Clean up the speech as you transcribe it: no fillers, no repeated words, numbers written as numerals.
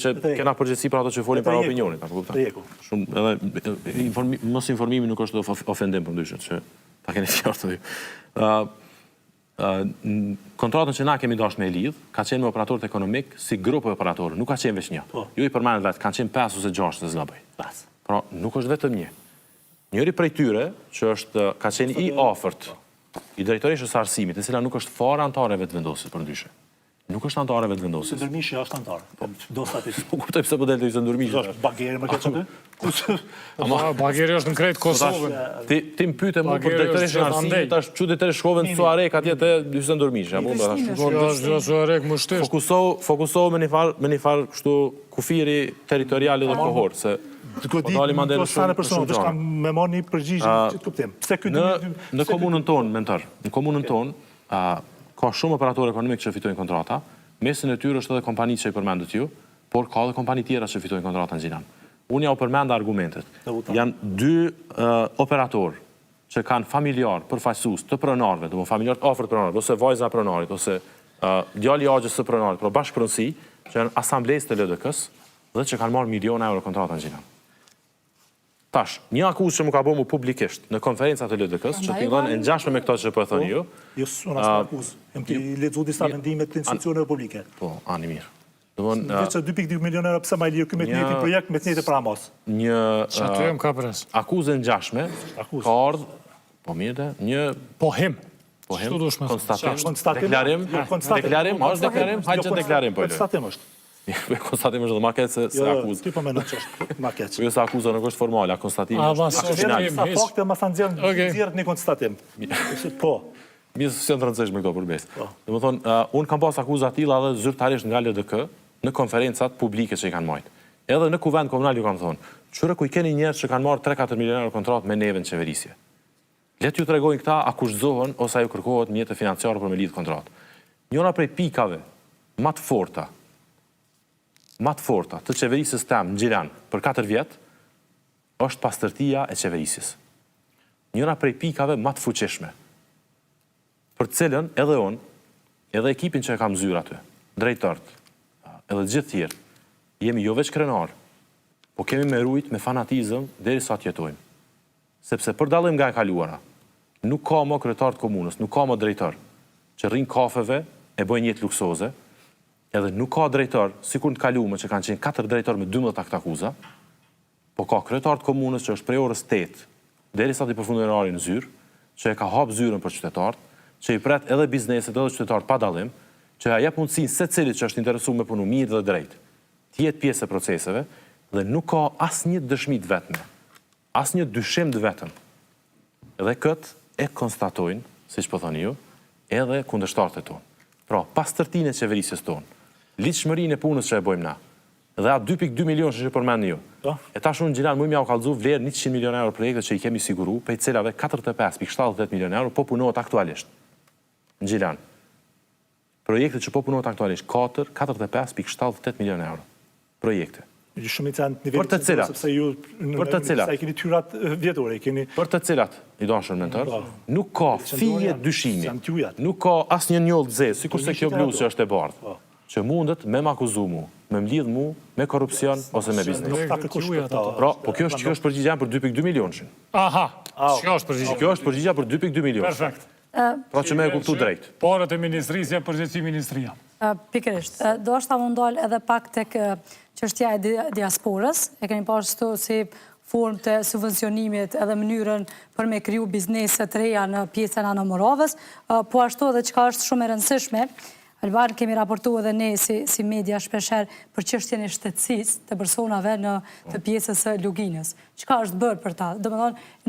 që kena përgjithësi për ato që folin para opinionit, apo kupton? Edhe mos informimi nuk është ofendim për ndryshe, që ta keni qartë aty. Kontratën që na kemi dashur me lidh, ka qenë me operatorët ekonomik si grup operatorë, nuk ka qenë veç një. Ju i përmendet vetë, kanë qenë 5 ose 6 se zgaboj. Pra, nuk është vetëm një. Njëri prej tyre, që ka qenë i afërt i drejtoreshës së arsimit, e cila nuk është fare antare vetëvendosit për ndryshe. Nuk është antare vetëvendosit. Yse Ndërmishi është antare. Do statistik. Po kuptoj pse po delte Yse Ndërmishi. Është Bageri më këtë aty? Bageri është në krejt Kosovën. Ti më pyete mua për drejtoreshën e arsimit, tash çu drejtori shkove në Suarek atje te Yse Ndërmishi, apo Jo, Suarek më shtesh. Fokusohu me një fal kështu kufiri territorial dhe kohor, se sa në personat, dhe shkam me marrë një përgjigje që të kuptim. Në komunën tonë, mentor, në komunën tonë, ka shumë operatorë ekonomik që fitojnë kontrata, mesin e tyre është edhe kompani që i përmendët ju, por ka edhe kompani tjera që fitojnë kontrata në Gjilan. Unë ja u përmenda argumentet. Janë 2 operatorë që kanë familjar përfaqësues të pronarëve, do të familjar të afërt pronarëve, ose vajza e pronarit, ose djali i agjes së pronarit, por bashkëpronësi, që janë asamblesë të LDK-s dhe që kanë marrë miliona euro kontrata në Gjilan. Tash, një akuzë që më ka bëmu publikisht në konferencat e LDK-s, që t'ingën e ngjashme me këto që po e thoni ju. Jo, unë as akuzë. Jem t'i lexu disa vendimet të institucioneve publike. Po, ani mirë. Veç 2.2 milion euro pse ma i lirë këmë të njëjtin projekt me të njëjtë paramos. Që aty jem ka pres. Akuzë e ngjashme ka ardhur, po mirë, një pohim. Deklarim, është deklarim, hajtë që deklarim po. Konstatim është. Konstatim është dhe ma ketë se akuzë. Ti po me në që është ma ketë. Jo se akuzë nuk është formale, a konstatimi është. Sa fakte ma sa nëzirët një konstatim. Po. Mirë se janë të rëndësishme me këto përbesë. Dhe më thonë, unë kam pas akuzë atila dhe zyrtarisht nga LDK në konferencat publike që i kanë majtë. Edhe në kuvend komunal ju kam thonë, qëre ku i keni njerës që kanë marrë 3-4 milion euro kontrat me neve në qeverisje. Letë ju të regojnë këta, a kushtohen ose a ju kërkohet mjetë financiare për me lidhë kontrat. Njëra prej pikave ma të forta të qeverisës tem në Gjilan për 4 vjetë është pastërtia e qeverisës. Njëra prej pikave ma të fuqishme. Për cilën edhe unë, edhe ekipin që e kam zyrë aty, drejtërt, edhe gjithë tjerë, jemi jo veç krenar, po kemi me rujt me fanatizëm deri sa t'jetojmë. Sepse për dallim nga e kaluara, nuk ka më kryetar të komunës, nuk ka më drejtor që rrin kafeve e bëjnë jetë luksoze, edhe nuk ka drejtor, sikur të kalume që kanë qenë 4 drejtor me 12 akt akuza, po ka kryetar të komunës që është prej orës 8, deri sa t'i përfundojnë orarin në zyrë, që e ka hap zyrën për qytetarët, që i pret edhe bizneset edhe qytetarët pa dallim, që ja jep mundësinë secilit që është interesuar me punu mirë dhe drejt, të jetë pjesë e proceseve dhe nuk ka asnjë dëshmi të vetme, asnjë dyshim të vetëm. Edhe këtë e konstatojnë, siç po thoni ju, edhe kundërshtarët e tonë. Pra, pastërtinë e qeverisjes tonë, lidhshmërinë e punës që e bëjmë na, dhe atë 2.2 milion që përmendni ju. E tash unë Gjilan më mja u kallëzu vlerë 100 milion euro projekte që i kemi siguru, prej cilave 45.78 milion euro po punohet aktualisht. Në Gjilan. Projekte që po punohet aktualisht 45.78 milion euro. Projekte. Për të cilat, sa i keni tyrat vjetore, për të cilat, i dashur mentor, nuk ka fije dyshimi, nuk ka asnjë njollë zezë, sikur se kjo bluzë që është e bardhë, që mundet me m'akuzu mu, me m'lidh mu, me korupcion ose me biznes. Pra, po kjo është përgjigja për 2.2 milionë. Aha, kjo është përgjigja. Kjo është përgjigja për 2.2 milionë. Perfekt. Pra që me e kuptu drejt. Parët e ministrisja, përgjithësi ministria. Pikërisht. Do është ta mundol edhe pak tek çështja e diasporës. E keni pasur si formë të subvencionimit edhe mënyrën për me kriju bizneset reja në pjesën anë Morovës, po ashtu edhe çka është shumë e rëndësishme. Alban kemi raportu edhe ne si media shpesher për çështjen e shtetësisë të personave në të pjesës së Luginës. Çka është bërë për ta? Domethënë